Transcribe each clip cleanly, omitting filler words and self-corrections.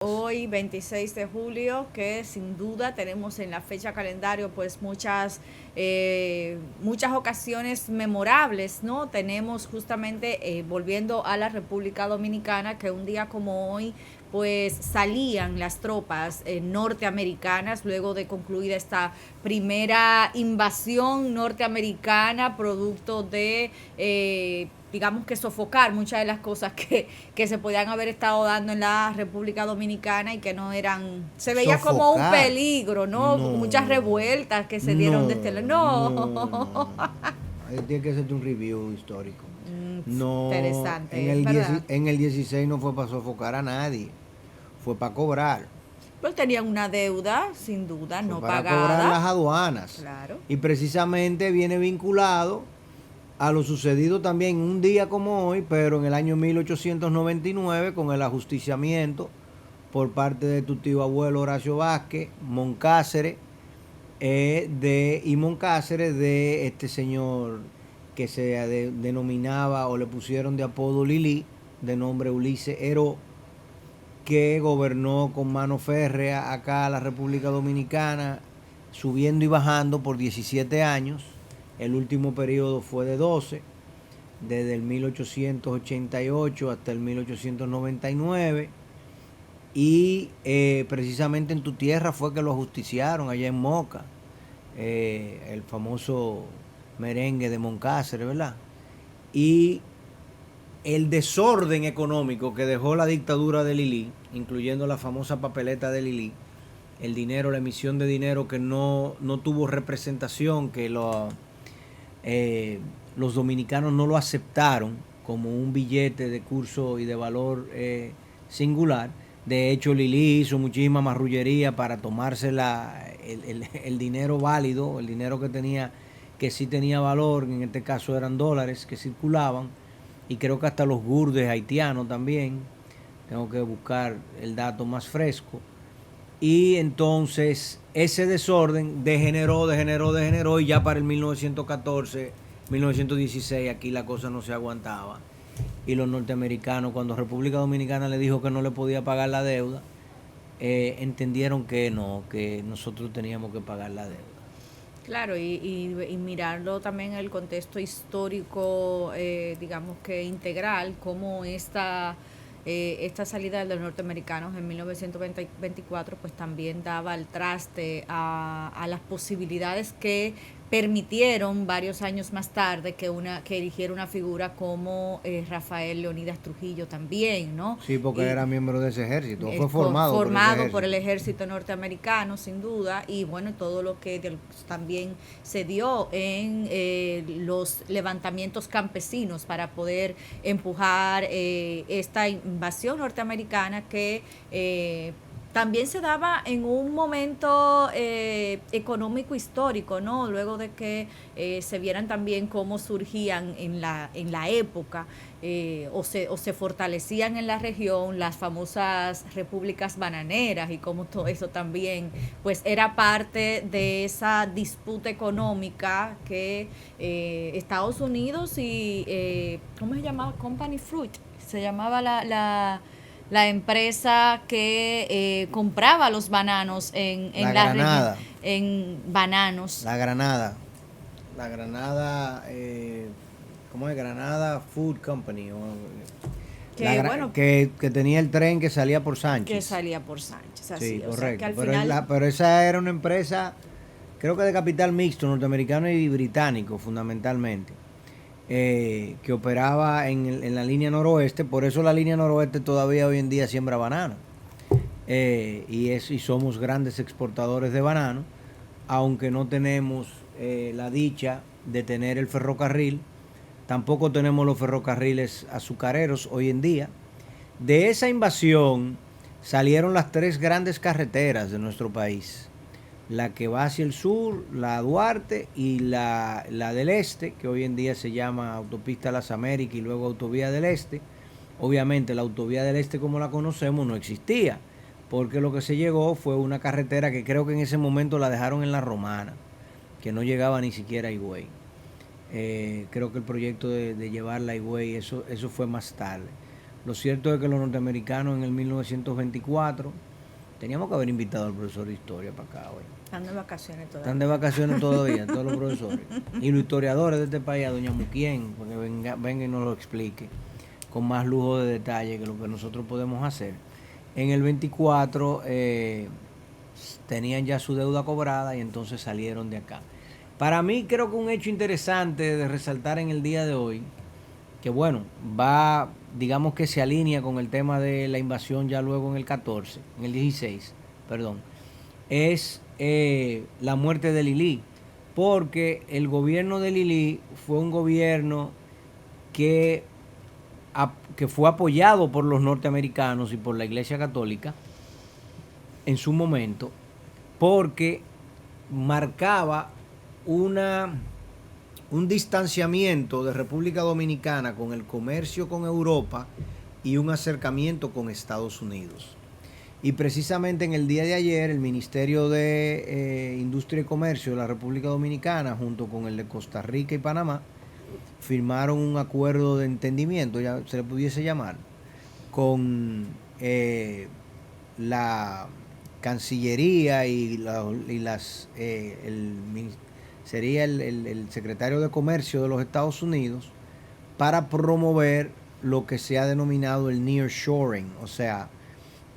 Hoy, 26 de julio, que sin duda tenemos en la fecha calendario pues muchas ocasiones memorables, ¿no? Tenemos justamente, volviendo a la República Dominicana, que un día como hoy pues salían las tropas norteamericanas luego de concluir esta primera invasión norteamericana producto de digamos que sofocar muchas de las cosas que se podían haber estado dando en la República Dominicana y que no eran, se veía como un Sofocar. peligro, ¿no? Muchas No, revueltas que se dieron de este lado. no, no, No. no, no. Ahí tiene que hacerte un review histórico. No, Interesante, es verdad. en el 16 no fue para sofocar a nadie, fue para cobrar. Pues tenían una deuda, sin duda, Fue no para cobrar las pagada. aduanas. Claro. Y precisamente viene vinculado a lo sucedido también un día como hoy, pero en el año 1899, con el ajusticiamiento por parte de tu tío abuelo Horacio Vázquez, Moncáceres, y Moncáceres de este señor que se denominaba o le pusieron de apodo Lili, de nombre Ulises Heró, que gobernó con mano férrea acá la República Dominicana, subiendo y bajando por 17 años. El último periodo fue de 12, desde el 1888 hasta el 1899. Y precisamente en tu tierra fue que lo ajusticiaron, allá en Moca, el famoso merengue de Moncáceres, ¿verdad? Y el desorden económico que dejó la dictadura de Lili, incluyendo la famosa papeleta de Lili, el dinero, la emisión de dinero que no tuvo representación, que los dominicanos no lo aceptaron como un billete de curso y de valor singular. De hecho, Lili hizo muchísima marrullería para tomarse el dinero válido, el dinero que sí tenía valor, en este caso eran dólares que circulaban, y creo que hasta los gurdes haitianos también. Tengo que buscar el dato más fresco. Y entonces ese desorden degeneró y ya para el 1914, 1916 aquí la cosa no se aguantaba. Y los norteamericanos, cuando República Dominicana le dijo que no le podía pagar la deuda, entendieron que no, que nosotros teníamos que pagar la deuda. Claro, y mirarlo también en el contexto histórico, digamos que integral, como esta salida de los norteamericanos en 1924 pues también daba el traste a las posibilidades que permitieron varios años más tarde que eligiera una figura como Rafael Leonidas Trujillo también, ¿no? Sí, porque él Y era miembro de ese ejército, fue formado por ese formado por el ejército. ejército norteamericano, sin duda, y bueno, todo lo que también se dio en los levantamientos campesinos para poder empujar esta invasión norteamericana que también se daba en un momento económico histórico, ¿no? Luego de que se vieran también cómo surgían en la época o se fortalecían en la región las famosas repúblicas bananeras y cómo todo eso también pues era parte de esa disputa económica que Estados Unidos y ¿cómo se llamaba? Company Fruit, se llamaba la empresa que compraba los bananos La en la región, Granada, en bananos. la Granada, la Granada, ¿cómo es? Granada Food Company, Que bueno, que tenía el tren que salía por que Sánchez. salía por Sánchez, Sí, así. O sea que correcto. al final, Pero esa era una empresa, creo que de capital mixto, norteamericano y británico, fundamentalmente, que operaba en la línea noroeste. Por eso la línea noroeste todavía hoy en día siembra banano. Y somos grandes exportadores de banano, aunque no tenemos la dicha de tener el ferrocarril. Tampoco tenemos los ferrocarriles azucareros hoy en día. De esa invasión salieron las tres grandes carreteras de nuestro país. La que va hacia el sur, la Duarte, y la del este, que hoy en día se llama Autopista Las Américas y luego Autovía del Este. Obviamente la Autovía del Este como la conocemos no existía, porque lo que se llegó fue una carretera que creo que en ese momento la dejaron en La Romana, que no llegaba ni siquiera a Higüey. Creo que el proyecto de llevarla a Higüey, eso fue más tarde. Lo cierto es que los norteamericanos en el 1924, teníamos que haber invitado al profesor de historia para acá hoy. Están de vacaciones todavía. Están de vacaciones todavía, todos los profesores. Y los historiadores de este país, a doña Muquien, para que venga y nos lo explique con más lujo de detalle que lo que nosotros podemos hacer. En el 24 tenían ya su deuda cobrada y entonces salieron de acá. Para mí creo que un hecho interesante de resaltar en el día de hoy, que bueno, va, digamos que se alinea con el tema de la invasión ya luego en el 14, en el 16, perdón, es la muerte de Lili, porque el gobierno de Lili fue un gobierno que fue apoyado por los norteamericanos y por la Iglesia Católica en su momento, porque marcaba un distanciamiento de República Dominicana con el comercio con Europa y un acercamiento con Estados Unidos. Y precisamente en el día de ayer el Ministerio de Industria y Comercio de la República Dominicana, junto con el de Costa Rica y Panamá, firmaron un acuerdo de entendimiento, ya se le pudiese llamar, con la Cancillería sería el secretario de Comercio de los Estados Unidos para promover lo que se ha denominado el nearshoring. O sea,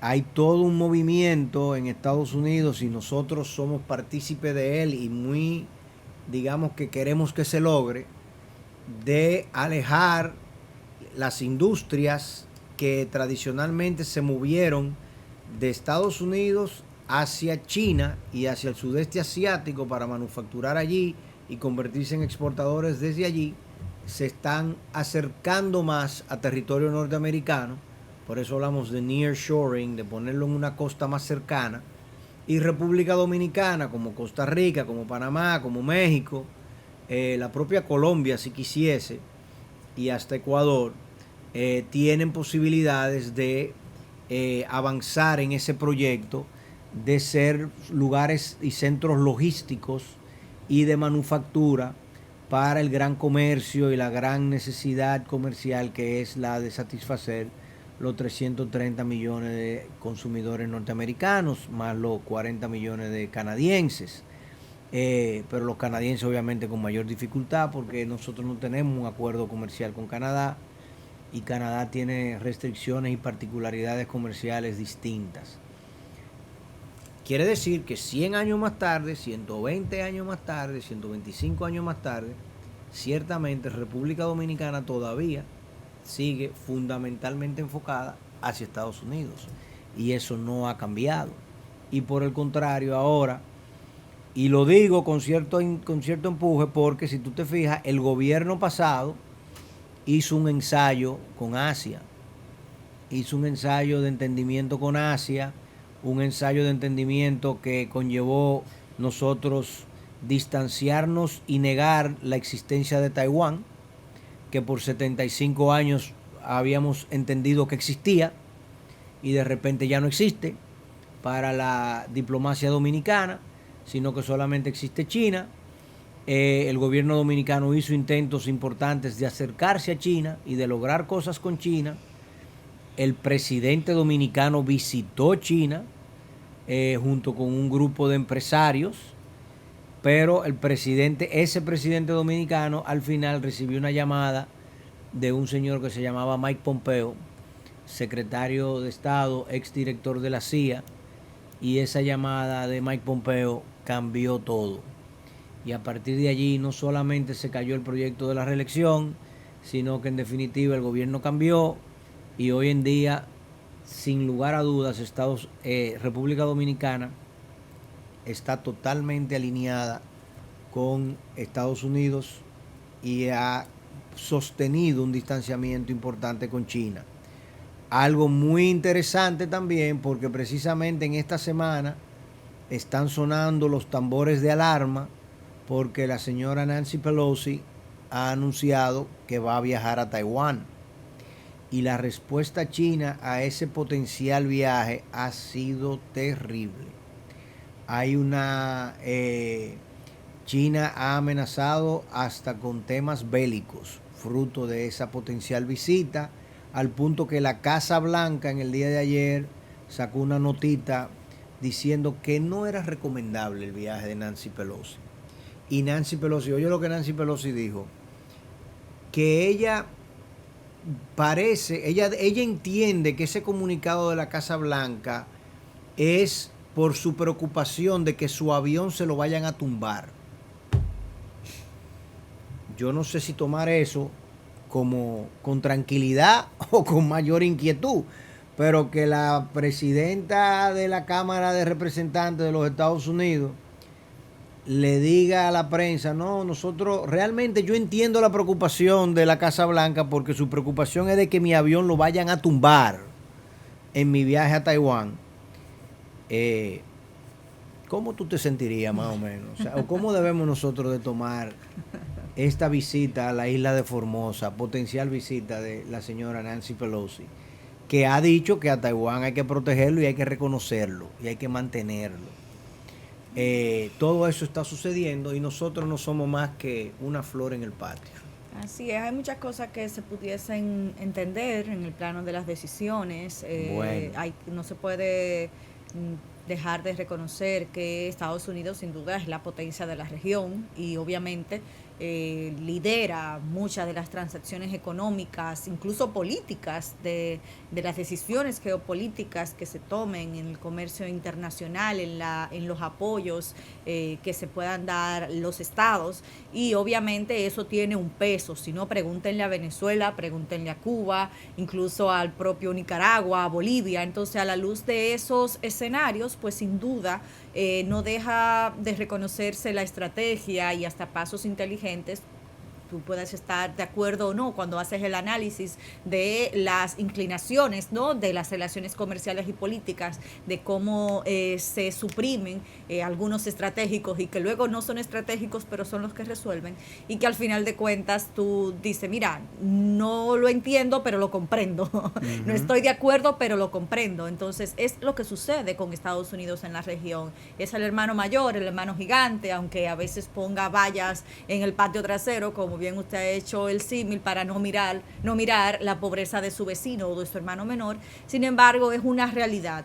hay todo un movimiento en Estados Unidos y nosotros somos partícipes de él y muy, digamos que queremos que se logre, de alejar las industrias que tradicionalmente se movieron de Estados Unidos hacia China y hacia el sudeste asiático para manufacturar allí y convertirse en exportadores desde allí, se están acercando más a territorio norteamericano. Por eso hablamos de nearshoring, de ponerlo en una costa más cercana. Y República Dominicana, como Costa Rica, como Panamá, como México, la propia Colombia, si quisiese, y hasta Ecuador, tienen posibilidades de avanzar en ese proyecto, de ser lugares y centros logísticos y de manufactura para el gran comercio y la gran necesidad comercial que es la de satisfacer los 330 millones de consumidores norteamericanos, más los 40 millones de canadienses. Pero los canadienses obviamente con mayor dificultad porque nosotros no tenemos un acuerdo comercial con Canadá y Canadá tiene restricciones y particularidades comerciales distintas. Quiere decir que 100 años más tarde, 120 años más tarde, 125 años más tarde, ciertamente República Dominicana todavía sigue fundamentalmente enfocada hacia Estados Unidos y eso no ha cambiado. Y por el contrario ahora, y lo digo con cierto empuje porque si tú te fijas, el gobierno pasado hizo un ensayo con Asia, hizo un ensayo de entendimiento con Asia, un ensayo de entendimiento que conllevó nosotros distanciarnos y negar la existencia de Taiwán, que por 75 años habíamos entendido que existía y de repente ya no existe para la diplomacia dominicana, sino que solamente existe China. El gobierno dominicano hizo intentos importantes de acercarse a China y de lograr cosas con China. El presidente dominicano visitó China junto con un grupo de empresarios, pero ese presidente dominicano al final recibió una llamada de un señor que se llamaba Mike Pompeo, secretario de Estado, exdirector de la CIA, y esa llamada de Mike Pompeo cambió todo. Y a partir de allí no solamente se cayó el proyecto de la reelección, sino que en definitiva el gobierno cambió y hoy en día, sin lugar a dudas, República Dominicana está totalmente alineada con Estados Unidos y ha sostenido un distanciamiento importante con China. Algo muy interesante también porque precisamente en esta semana están sonando los tambores de alarma porque la señora Nancy Pelosi ha anunciado que va a viajar a Taiwán. Y la respuesta china a ese potencial viaje ha sido terrible. China ha amenazado hasta con temas bélicos, fruto de esa potencial visita. al punto que la Casa Blanca en el día de ayer sacó una notita diciendo que no era recomendable el viaje de Nancy Pelosi. Y Nancy Pelosi, oye lo que Nancy Pelosi dijo, que ella ella entiende que ese comunicado de la Casa Blanca es por su preocupación de que su avión se lo vayan a tumbar. Yo no sé si tomar eso como con tranquilidad o con mayor inquietud, pero que la presidenta de la Cámara de Representantes de los Estados Unidos le diga a la prensa, no, nosotros, realmente yo entiendo la preocupación de la Casa Blanca porque su preocupación es de que mi avión lo vayan a tumbar en mi viaje a Taiwán. ¿Cómo tú te sentirías más o menos? O sea, ¿o cómo debemos nosotros de tomar esta visita a la isla de Formosa, potencial visita de la señora Nancy Pelosi, que ha dicho que a Taiwán hay que protegerlo y hay que reconocerlo y hay que mantenerlo? Todo eso está sucediendo y nosotros no somos más que una flor en el patio. Así es, hay muchas cosas que se pudiesen entender en el plano de las decisiones. Bueno. No se puede dejar de reconocer que Estados Unidos sin duda es la potencia de la región y obviamente lidera muchas de las transacciones económicas, incluso políticas, de las decisiones geopolíticas que se tomen en el comercio internacional, en los apoyos que se puedan dar los estados, y obviamente eso tiene un peso. Si no, pregúntenle a Venezuela, pregúntenle a Cuba, incluso al propio Nicaragua, a Bolivia. Entonces, a la luz de esos escenarios, pues sin duda no deja de reconocerse la estrategia y hasta pasos inteligentes. Tú puedes estar de acuerdo o no cuando haces el análisis de las inclinaciones, ¿no?, de las relaciones comerciales y políticas, de cómo se suprimen algunos estratégicos y que luego no son estratégicos, pero son los que resuelven, y que al final de cuentas tú dices, mira, no lo entiendo, pero lo comprendo. No estoy de acuerdo, pero lo comprendo. Entonces, es lo que sucede con Estados Unidos en la región. Es el hermano mayor, el hermano gigante, aunque a veces ponga vallas en el patio trasero, como bien usted ha hecho el símil, para no mirar la pobreza de su vecino o de su hermano menor. Sin embargo, es una realidad.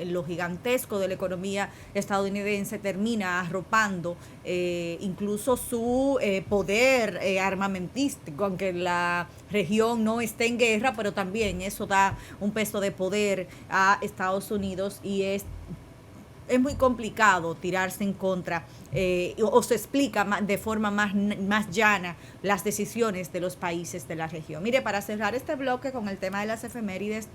Lo gigantesco de la economía estadounidense termina arropando incluso su poder armamentístico, aunque la región no esté en guerra, pero también eso da un peso de poder a Estados Unidos y es muy complicado tirarse en contra o se explica de forma más llana las decisiones de los países de la región. Mire, para cerrar este bloque con el tema de las efemérides,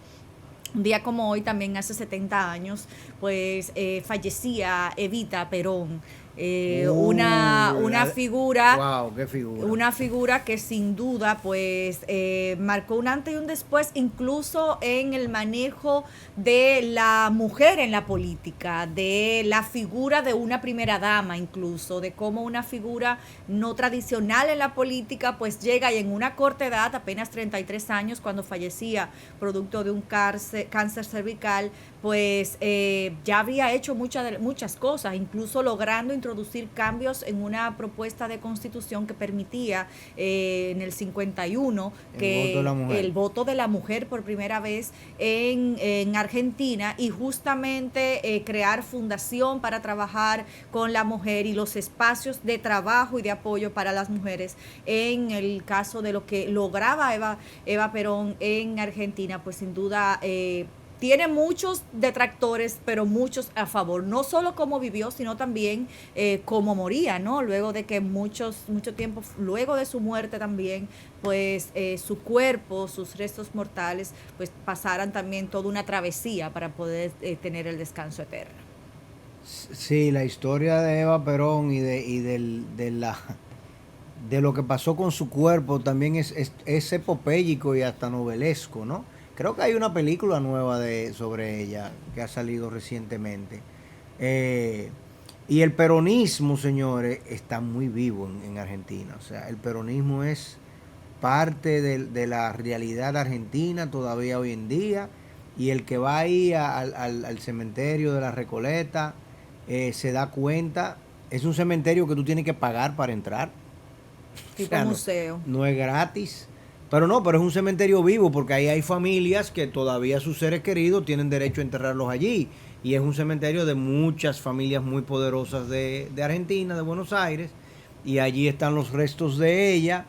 un día como hoy, también hace 70 años, pues fallecía Evita Perón. Una figura, wow, qué figura, una figura que sin duda pues marcó un antes y un después, incluso en el manejo de la mujer en la política, de la figura de una primera dama, incluso de cómo una figura no tradicional en la política pues llega, y en una corta edad, apenas 33 años, cuando fallecía producto de un cáncer cervical, pues ya había hecho muchas cosas, incluso logrando introducir cambios en una propuesta de constitución que permitía en el 51 el voto de la mujer por primera vez en Argentina, y justamente crear fundación para trabajar con la mujer y los espacios de trabajo y de apoyo para las mujeres. En el caso de lo que lograba Eva Perón en Argentina, pues sin duda tiene muchos detractores, pero muchos a favor, no solo cómo vivió, sino también cómo moría, ¿no? Luego de que mucho tiempo, luego de su muerte también, pues su cuerpo, sus restos mortales, pues pasaran también toda una travesía para poder tener el descanso eterno. Sí, la historia de Eva Perón y de lo que pasó con su cuerpo también es epopéyico y hasta novelesco, ¿no? Creo que hay una película nueva sobre ella que ha salido recientemente. Y el peronismo, señores, está muy vivo en Argentina. O sea, el peronismo es parte de la realidad argentina todavía hoy en día. Y el que va ahí al cementerio de la Recoleta se da cuenta. Es un cementerio que tú tienes que pagar para entrar. Tipo museo. No es gratis. Pero no, pero es un cementerio vivo porque ahí hay familias que todavía sus seres queridos tienen derecho a enterrarlos allí. Y es un cementerio de muchas familias muy poderosas de Argentina, de Buenos Aires. Y allí están los restos de ella.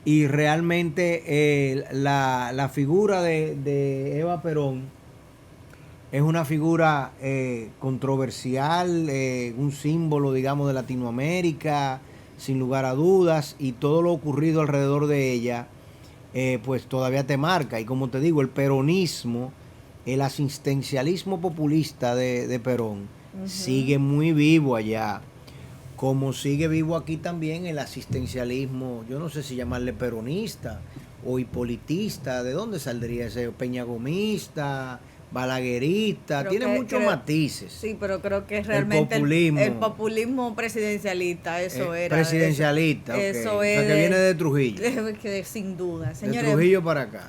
Y realmente la figura de Eva Perón es una figura controversial, un símbolo, digamos, de Latinoamérica, sin lugar a dudas. Y todo lo ocurrido alrededor de ella pues todavía te marca. Y como te digo, el peronismo, el asistencialismo populista de Perón, sigue muy vivo allá. Como sigue vivo aquí también el asistencialismo, yo no sé si llamarle peronista o hipolitista, ¿de dónde saldría ese? Peñagomista, balaguerista, Creo tiene muchos matices. Sí, pero creo que realmente el populismo presidencialista, eso era. Presidencialista, eso okay. es. O sea, que viene de Trujillo. Sin duda. De Señores, Trujillo para acá.